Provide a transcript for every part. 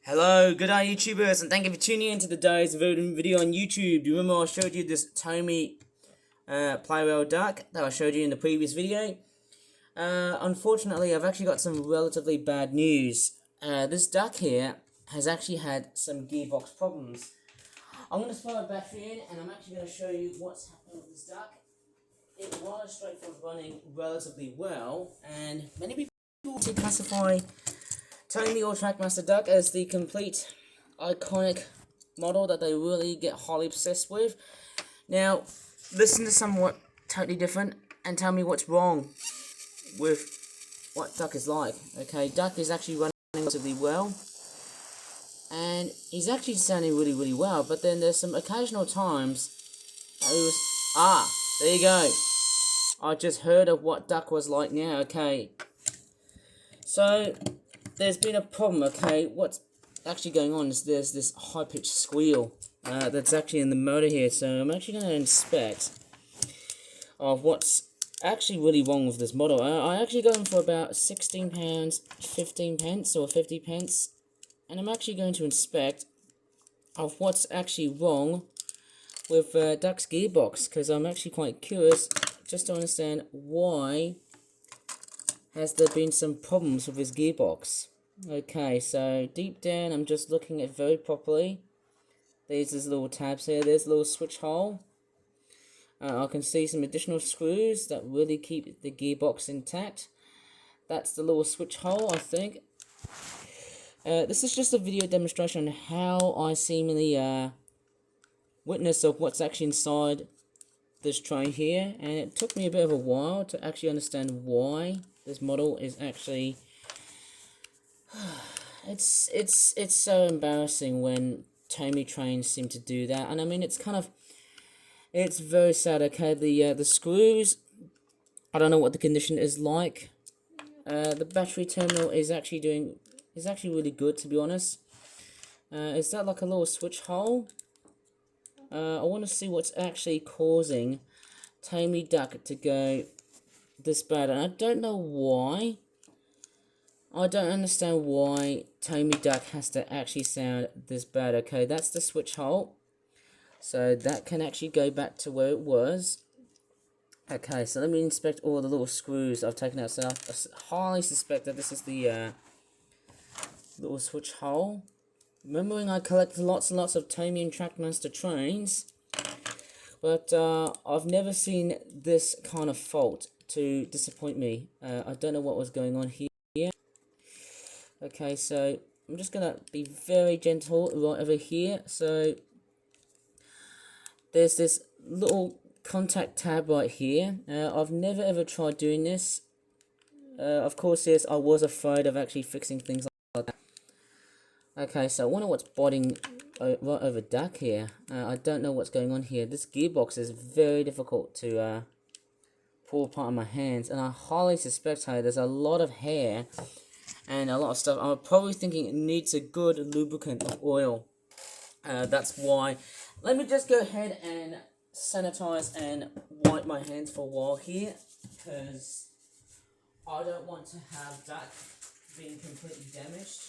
Hello, good day YouTubers, and thank you for tuning in to today's video on YouTube. Do you remember I showed you this Tomy Plarail Duck that I showed you in the previous video? Unfortunately, I've actually got some relatively bad news. This duck here has actually had some gearbox problems. I'm going to throw a battery in, and I'm actually going to show you what's happening with this duck. It was straightforward running relatively well, and many people classify Tomy or Trackmaster Duck as the complete iconic model that they really get highly obsessed with. Now, listen to somewhat totally different and tell me what's wrong with what Duck is like. Okay, Duck is actually running relatively well, and he's actually sounding really well, but then there's some occasional times that he was... there you go. I just heard of what Duck was like now, okay. So there's been a problem, okay. What's actually going on is there's this high-pitched squeal that's actually in the motor here, so I'm actually going to inspect of what's actually really wrong with this model. I actually got them for about £16, 15 pence or 50 pence, and I'm actually going to inspect of what's actually wrong with Duck's gearbox, because I'm actually quite curious just to understand why has there been some problems with his gearbox. Okay, so deep down I'm just looking at very properly. There's these little tabs here, there's a little switch hole. I can see some additional screws that really keep the gearbox intact. That's the little switch hole, I think. This is just a video demonstration on how I seemingly witness of what's actually inside this tray here, and it took me a bit of a while to actually understand why this model is actually it's so embarrassing when Tomy trains seem to do that. And I mean, it's very sad. Okay, the screws, I don't know what the condition is like. The battery terminal is actually really good, to be honest. Is that like a little switch hole? I want to see what's actually causing Tomy Duck to go this bad, and I don't know why. I don't understand why Tomy Duck has to actually sound this bad. Okay, that's the switch hole, so that can actually go back to where it was. Okay, so let me inspect all the little screws I've taken out. So I highly suspect that this is the little switch hole. Remembering I collect lots and lots of Tomy and Trackmaster trains, but I've never seen this kind of fault to disappoint me. I don't know what was going on here. Okay, so I'm just going to be very gentle right over here. So there's this little contact tab right here. I've never ever tried doing this. Of course, yes, I was afraid of actually fixing things like that. Okay, so I wonder what's biting right over Duck here. I don't know what's going on here. This gearbox is very difficult to pull apart in my hands, and I highly suspect there's a lot of hair and a lot of stuff. I'm probably thinking it needs a good lubricant of oil. That's why. Let me just go ahead and sanitize and wipe my hands for a while here, because I don't want to have Duck being completely damaged.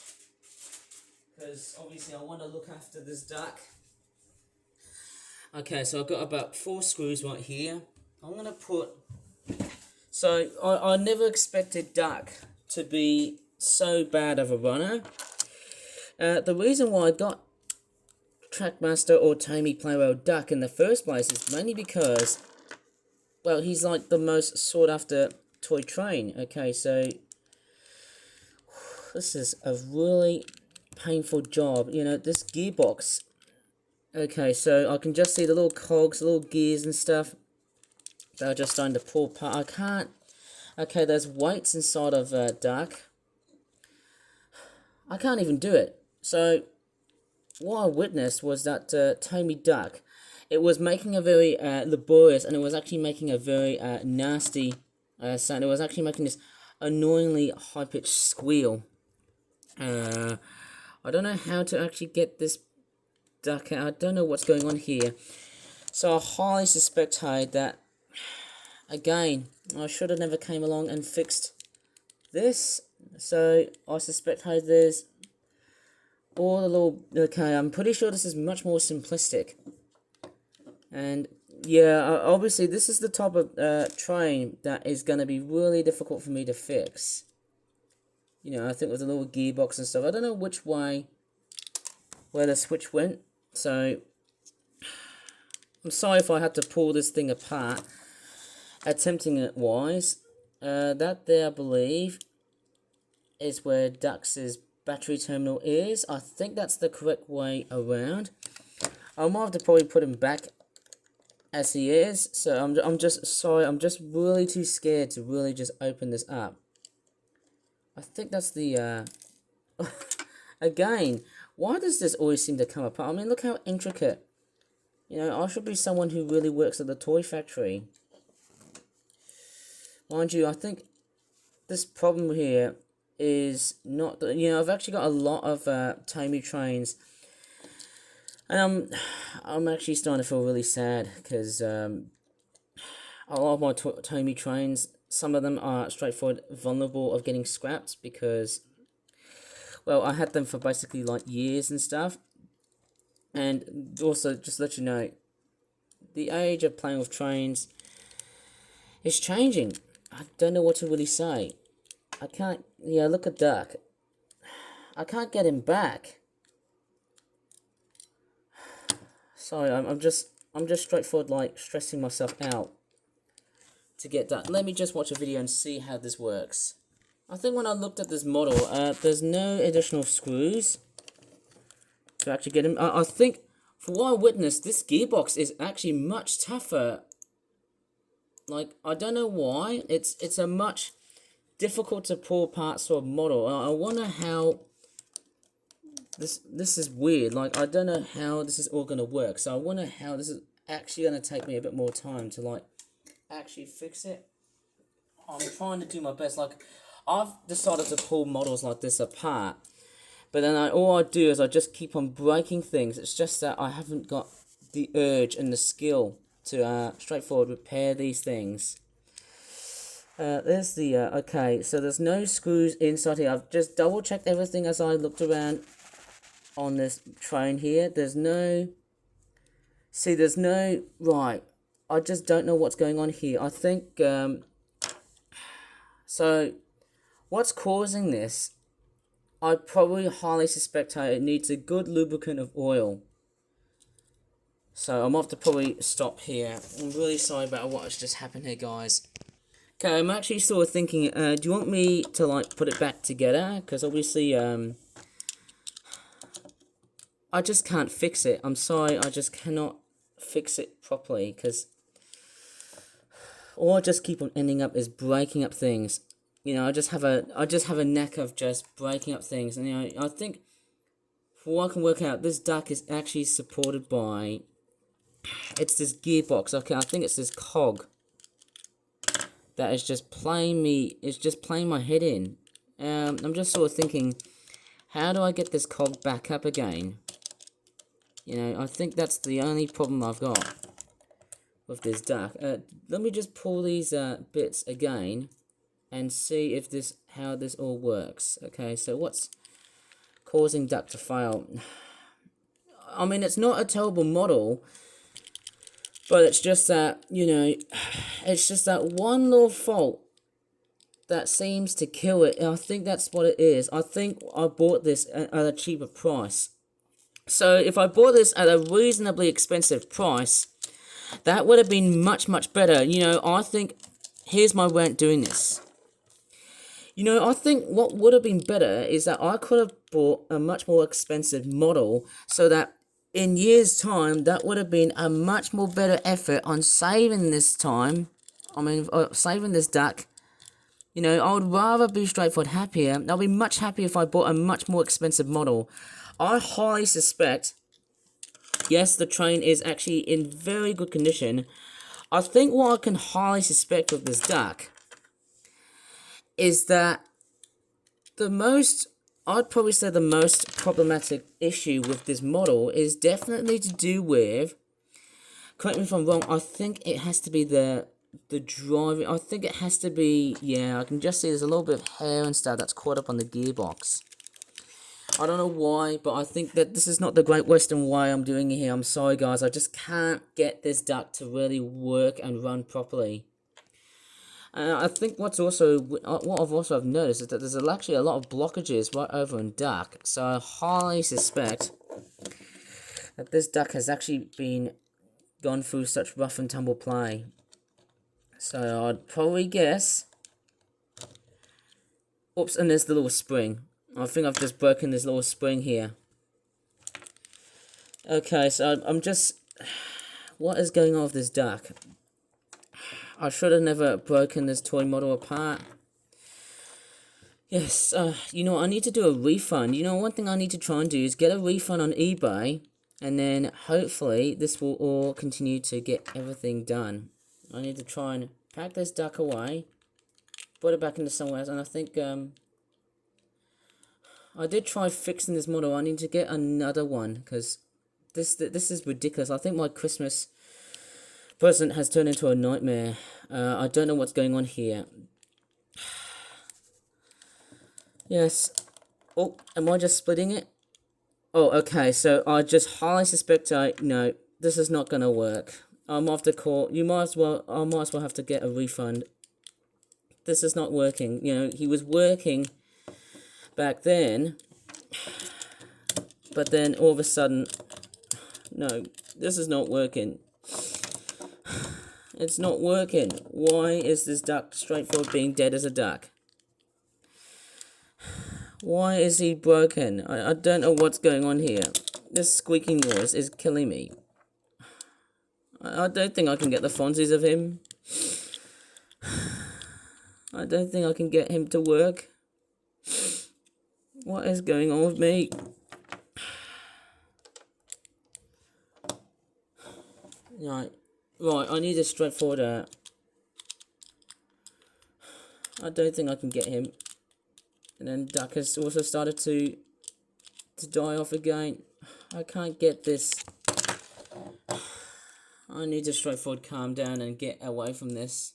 Because obviously I want to look after this duck. Okay, so I've got about 4 screws right here. I'm going to put... So, I never expected Duck to be so bad of a runner. The reason why I got Trackmaster or Tomy Plarail Duck in the first place is mainly because, well, he's like the most sought after toy train. Okay, so this is a really painful job. You know, this gearbox. Okay, so I can just see the little cogs, the little gears and stuff. They're just starting to pull apart. I can't... Okay, there's weights inside of Duck. I can't even do it. So, what I witnessed was that Tomy Duck, it was making a very laborious, and it was actually making a very nasty sound. It was actually making this annoyingly high-pitched squeal. I don't know how to actually get this duck out. I don't know what's going on here. So I highly suspect that, again, I should have never came along and fixed this. So I suspect there's all the little... Okay, I'm pretty sure this is much more simplistic. And yeah, obviously this is the type of train that is going to be really difficult for me to fix. You know, I think with the little gearbox and stuff. I don't know which way where the switch went. So I'm sorry if I had to pull this thing apart, attempting it wise. That there, I believe, is where Duck's battery terminal is. I think that's the correct way around. I might have to probably put him back as he is. So I'm just sorry. I'm just really too scared to really just open this up. I think that's the again. Why does this always seem to come apart? I mean, look how intricate. You know, I should be someone who really works at the toy factory. Mind you, I think this problem here is not... You know, I've actually got a lot of Tomy trains. And I'm actually starting to feel really sad. Because a lot of my Tomy trains, some of them are straightforward vulnerable of getting scrapped. Because... well, I had them for basically like years and stuff. And also, just to let you know, the age of playing with trains is changing. I don't know what to really say. I can't... yeah, look at Duck. I can't get him back. Sorry, I'm just straightforward like stressing myself out to get Duck. Let me just watch a video and see how this works. I think when I looked at this model, there's no additional screws to actually get him. I think, for what I witnessed, this gearbox is actually much tougher. Like, I don't know why. It's a much difficult to pull apart sort of model. I wonder how this is weird. Like, I don't know how this is all gonna work. So I wonder how this is actually gonna take me a bit more time to like actually fix it. I'm trying to do my best. Like, I've decided to pull models like this apart, but then all I do is I just keep on breaking things. It's just that I haven't got the urge and the skill to straightforward repair these things. There's the, okay, so there's no screws inside here. I've just double checked everything as I looked around on this train here. There's no, see, there's no, right, I just don't know what's going on here. I think, so what's causing this? I probably highly suspect it needs a good lubricant of oil. So I'm off to probably stop here. I'm really sorry about what's just happened here, guys. Okay, I'm actually sort of thinking, do you want me to like put it back together? Because obviously, I just can't fix it. I'm sorry, I just cannot fix it properly. Because all I just keep on ending up is breaking up things. You know, I just have a knack of just breaking up things. And you know, I think, for what I can work out, this Duck is actually supported by... it's this gearbox. Okay, I think it's this cog that is just playing me. It's just playing my head in. I'm just sort of thinking, how do I get this cog back up again? You know, I think that's the only problem I've got with this Duck. Let me just pull these bits again and see if how this all works. Okay, so what's causing Duck to fail? I mean, it's not a terrible model. But it's just that, you know, it's just that one little fault that seems to kill it. And I think that's what it is. I think I bought this at a cheaper price. So if I bought this at a reasonably expensive price, that would have been much, much better. You know, I think, here's my rant doing this. You know, I think what would have been better is that I could have bought a much more expensive model so that in years' time, that would have been a much more better effort on saving this time. I mean, saving this Duck. You know, I would rather be straightforward happier. I'll be much happier if I bought a much more expensive model. I highly suspect, yes, the train is actually in very good condition. I think what I can highly suspect with this Duck is that I'd probably say the most problematic issue with this model is definitely to do with, correct me if I'm wrong, I think it has to be the driving, I think it has to be, yeah, I can just see there's a little bit of hair and stuff that's caught up on the gearbox. I don't know why, but I think that this is not the Great Western way I'm doing it here. I'm sorry, guys. I just can't get this duck to really work and run properly. I think what I've also noticed is that there's actually a lot of blockages right over in duck. So I highly suspect that this duck has actually gone through such rough and tumble play. So I'd probably guess. Oops, and there's the little spring. I think I've just broken this little spring here. Okay, so I'm just... What is going on with this duck? I should have never broken this toy model apart. Yes, you know, I need to do a refund. You know, one thing I need to try and do is get a refund on eBay. And then, hopefully, this will all continue to get everything done. I need to try and pack this duck away. Put it back into somewhere else. And I think, I did try fixing this model. I need to get another one. Because this is ridiculous. I think my Christmas present has turned into a nightmare. I don't know what's going on here. Yes. Oh, am I just splitting it? Oh, okay. So I just highly suspect no, this is not gonna work. I'm off the call. I might as well have to get a refund. This is not working. You know, he was working back then, but then all of a sudden, no, this is not working. It's not working. Why is this duck straightforward being dead as a duck? Why is he broken? I don't know what's going on here. This squeaking noise is killing me. I don't think I can get the Fonzies of him. I don't think I can get him to work. What is going on with me? Right, I need a straightforward I don't think I can get him. And then duck has also started to die off again. I can't get this. I need to straightforward calm down and get away from this.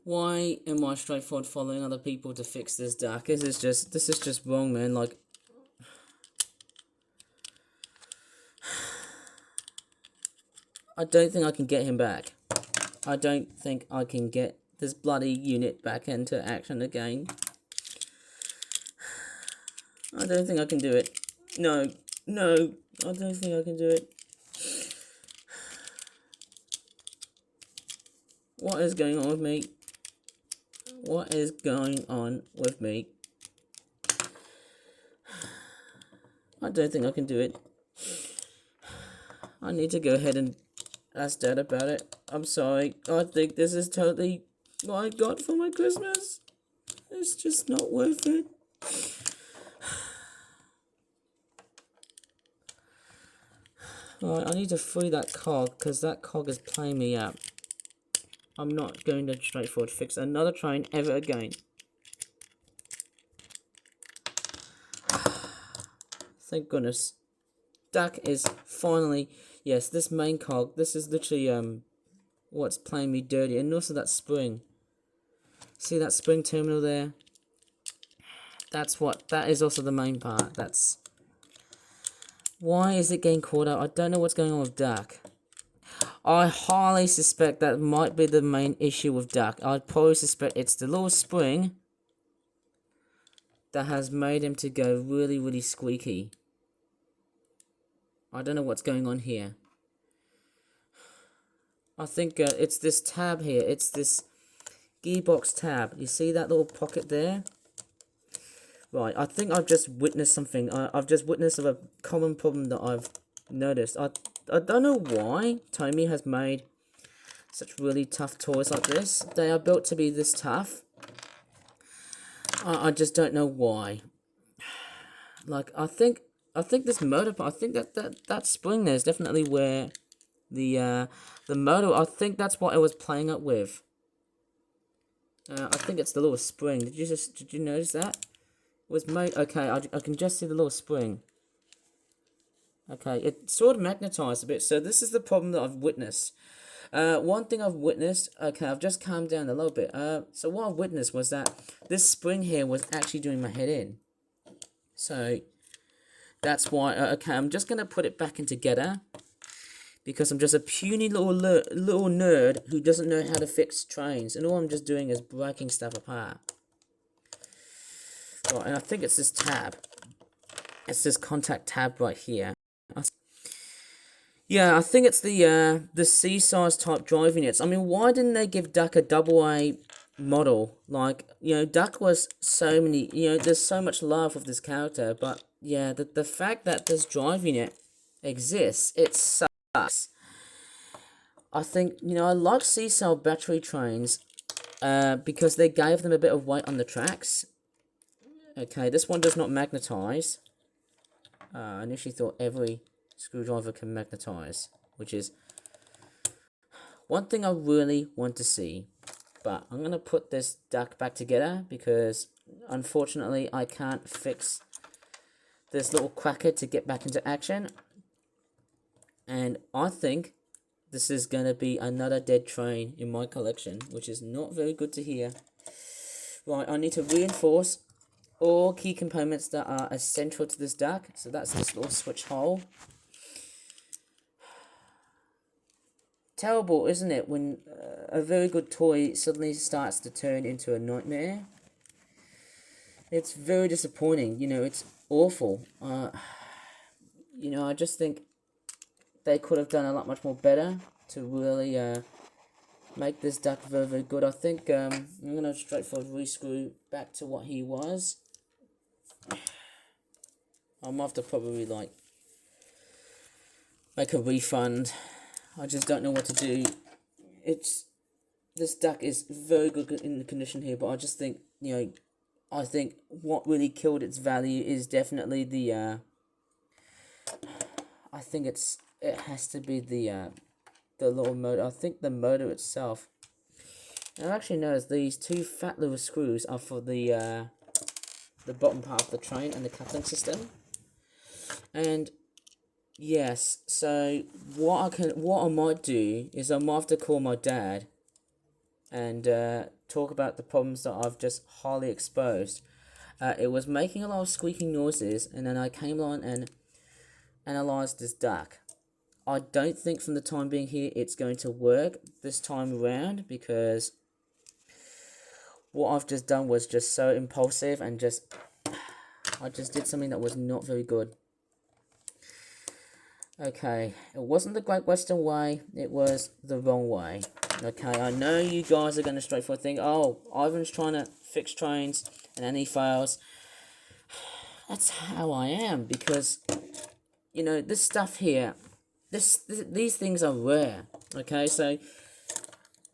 Why am I straightforward following other people to fix this duck? This is just wrong, man. Like, I don't think I can get him back. I don't think I can get this bloody unit back into action again. I don't think I can do it. No, I don't think I can do it. What is going on with me? What is going on with me? I don't think I can do it. I need to go ahead and ask Dad about it. I'm sorry. I think this is totally what I got for my Christmas. It's just not worth it. Right, I need to free that cog, because that cog is playing me up. I'm not going to straightforward fix another train ever again. Thank goodness. Duck is finally... Yes, this main cog, this is literally what's playing me dirty. And also that spring. See that spring terminal there? That is also the main part. Why is it getting caught up? I don't know what's going on with Duck. I highly suspect that might be the main issue with Duck. I'd probably suspect it's the little spring that has made him to go really, really squeaky. I don't know what's going on here. I think it's this tab here. It's this gearbox tab. You see that little pocket there? Right, I think I've just witnessed something. I've just witnessed a common problem that I've noticed. I don't know why Tomy has made such really tough toys like this. They are built to be this tough. I just don't know why. Like, I think this motor part, I think that spring there is definitely where the motor, I think that's what it was playing up with. I think it's the little spring. Did you notice that? It was made, okay, I can just see the little spring. Okay, it sort of magnetized a bit, so this is the problem that I've witnessed. One thing I've witnessed, okay, I've just calmed down a little bit. So what I witnessed was that this spring here was actually doing my head in. So that's why, okay, I'm just going to put it back in together, because I'm just a puny little nerd who doesn't know how to fix trains, and all I'm just doing is breaking stuff apart. Right, and I think it's this tab. It's this contact tab right here. Yeah, I think it's the C-size type drive units. I mean, why didn't they give Duck a AA model? Like, you know, Duck was so many, you know, there's so much love with this character, but yeah, the fact that this drive unit exists, it sucks. I think, you know, I like C-cell battery trains because they gave them a bit of weight on the tracks. Okay, this one does not magnetize. I initially thought every screwdriver can magnetize, which is one thing I really want to see. But I'm going to put this duck back together because unfortunately I can't fix this little cracker to get back into action. And I think this is going to be another dead train in my collection, which is not very good to hear. Right, I need to reinforce all key components that are essential to this duck. So that's this little switch hole. Terrible, isn't it, when a very good toy suddenly starts to turn into a nightmare? It's very disappointing, you know, it's awful. You know, I just think they could have done a lot much more better to really make this duck very, very good. I think I'm going to straightforward rescrew back to what he was. I'm have to probably, like, make a refund. I just don't know what to do. This duck is very good in the condition here, but I just think, you know, I think what really killed its value is definitely the, I think it has to be the little motor. I think the motor itself. I actually noticed these two fat little screws are for the bottom part of the train and the coupling system. And yes, so what I might do is I might have to call my dad and talk about the problems that I've just highly exposed. It was making a lot of squeaking noises, and then I came along and analysed this duck. I don't think from the time being here it's going to work this time around, because what I've just done was just so impulsive and I just did something that was not very good. Okay, it wasn't the Great Western Way, it was the wrong way. Okay, I know you guys are going to straightforward think, oh, Ivan's trying to fix trains and then he fails. That's how I am, because, you know, this stuff here, these things are rare. Okay, so,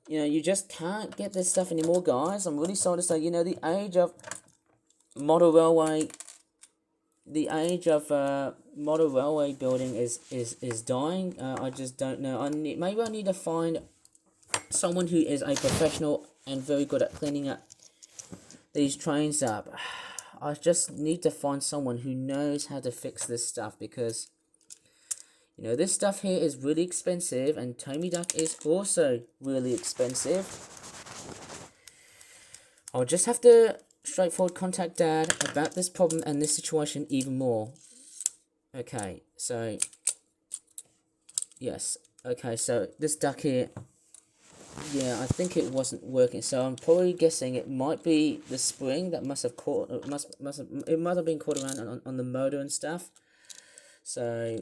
you know, you just can't get this stuff anymore, guys. I'm really sorry to say, you know, the age of model railway building is dying. I just don't know. Maybe I need to find someone who is a professional and very good at cleaning up these trains up. I just need to find someone who knows how to fix this stuff, because, you know, this stuff here is really expensive, and Tomy Duck is also really expensive. I'll just have to straightforward contact Dad about this problem and this situation even more. Okay, so yes, okay, so this duck here, yeah, I think it wasn't working, so I'm probably guessing it might be the spring that must have caught, it might have been caught around on the motor and stuff. So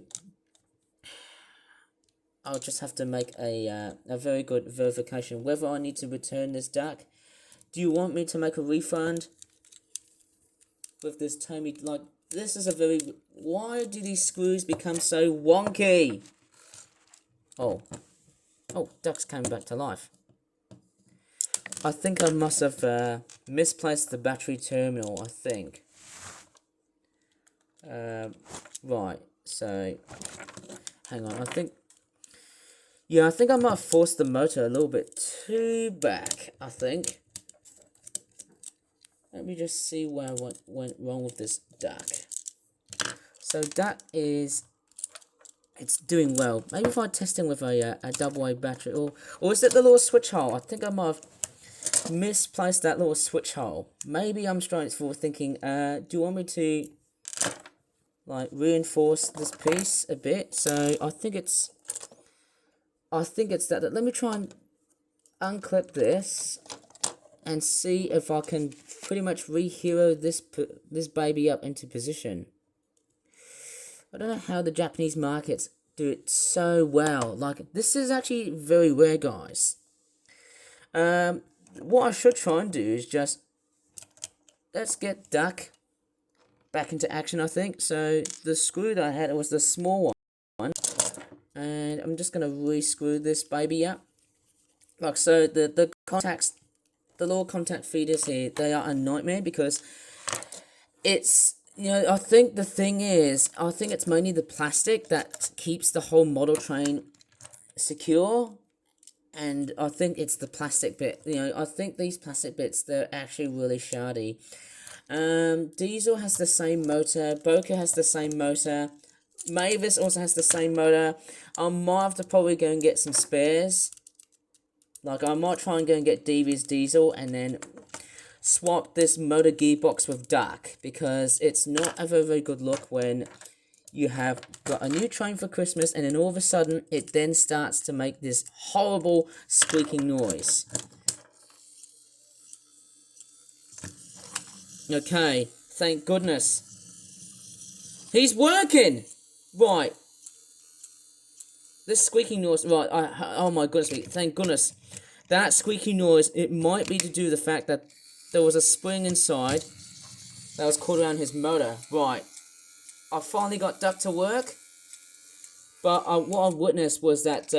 I'll just have to make a very good verification whether I need to return this duck. Do you want me to make a refund with this Tomy? Like, this is a very... Why do these screws become so wonky? Oh, Duck's coming back to life. I think I must have misplaced the battery terminal, I think. Right, so... Hang on, I think... Yeah, I think I might have forced the motor a little bit too back, I think. Let me just see where what went wrong with this duck. So that is... It's doing well. Maybe if I test it with a AA battery, or is it the little switch hole? I think I might have misplaced that little switch hole. Maybe I'm straight for thinking, do you want me to like reinforce this piece a bit. So I think it's that. Let me try and unclip this and see if I can pretty much re-hero this baby up into position. I don't know how the Japanese markets do it so well. Like, this is actually very rare, guys. What I should try and do is just, let's get Duck back into action, I think. So the screw that I had, it was the small one, and I'm just gonna re-screw this baby up. Like so, the contacts, the little contact feeders here, they are a nightmare because it's, you know, I think the thing is, I think it's mainly the plastic that keeps the whole model train secure. And I think it's the plastic bit, you know, I think these plastic bits, they're actually really shardy. Diesel has the same motor, Boca has the same motor, Mavis also has the same motor. I might have to probably go and get some spares. Like, I might try and go and get Devi's diesel and then swap this motor gearbox with Duck, because it's not a very, very good look when you have got a new train for Christmas and then all of a sudden it then starts to make this horrible squeaking noise. Okay, thank goodness. He's working! Right. This squeaking noise, right, oh my goodness, thank goodness. That squeaking noise, it might be to do with the fact that there was a spring inside that was caught around his motor. Right. I finally got Duck to work, but what I witnessed was that,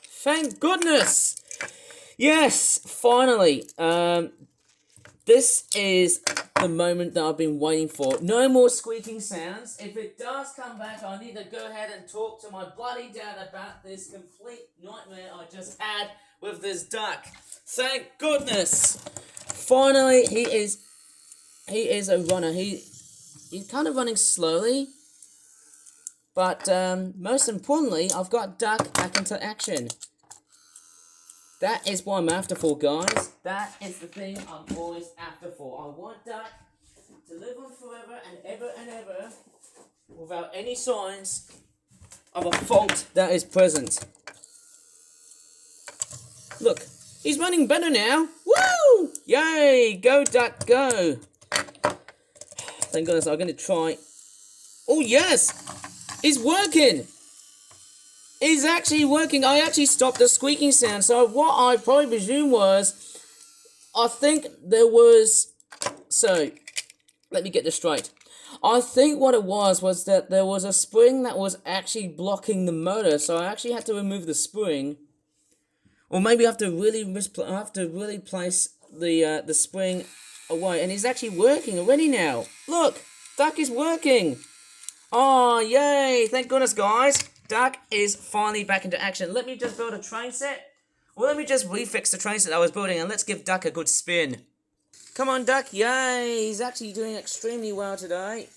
thank goodness! Yes, finally! This is the moment that I've been waiting for. No more squeaking sounds. If it does come back, I need to go ahead and talk to my bloody dad about this complete nightmare I just had with this Duck. Thank goodness! Finally, he is a runner. He's kind of running slowly, but most importantly, I've got Duck back into action. That is what I'm after for, guys. That is the thing I'm always after for. I want Duck to live on forever and ever without any signs of a fault that is present. Look, he's running better now. Woo! Yay! Go, Duck, go! Thank goodness, I'm going to try. Oh, yes! He's working! He's actually working. I actually stopped the squeaking sound. So what I probably presume was, I think there was, so, let me get this straight. I think what it was that there was a spring that was actually blocking the motor. So I actually had to remove the spring. Or maybe I have to really place the spring away, and he's actually working already now. Look, Duck is working. Oh, yay! Thank goodness, guys. Duck is finally back into action. Let me just build a train set. Or let me just refix the train set I was building, and let's give Duck a good spin. Come on, Duck. Yay! He's actually doing extremely well today.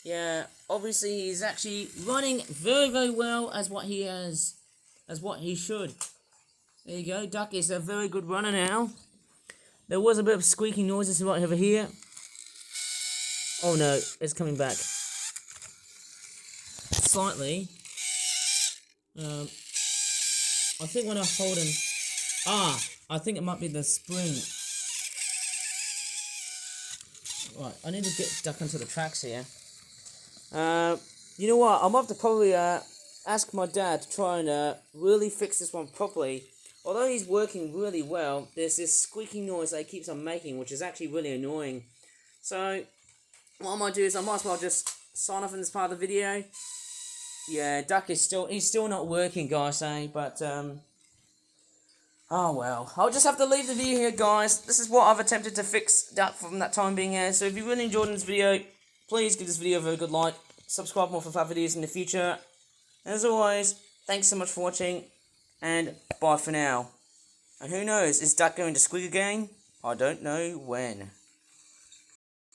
Yeah, obviously he's actually running very, very well as what he should. There you go. Duck is a very good runner now. There was a bit of squeaking noises right over here. Oh no, it's coming back. Slightly. I think when I hold him... I think it might be the spring. Right, I need to get Duck onto the tracks here. You know what, I might have to probably ask my dad to try and really fix this one properly. Although he's working really well, there's this squeaking noise that he keeps on making, which is actually really annoying. So, what I might do is I might as well just sign off in this part of the video. Yeah, Duck is still not working, guys, but, oh well. I'll just have to leave the video here, guys. This is what I've attempted to fix Duck from that time being here. So if you really enjoyed this video, please give this video a very good like. Subscribe more for fun videos in the future. As always, thanks so much for watching, and bye for now. And who knows, is Duck going to squeak again? I don't know when.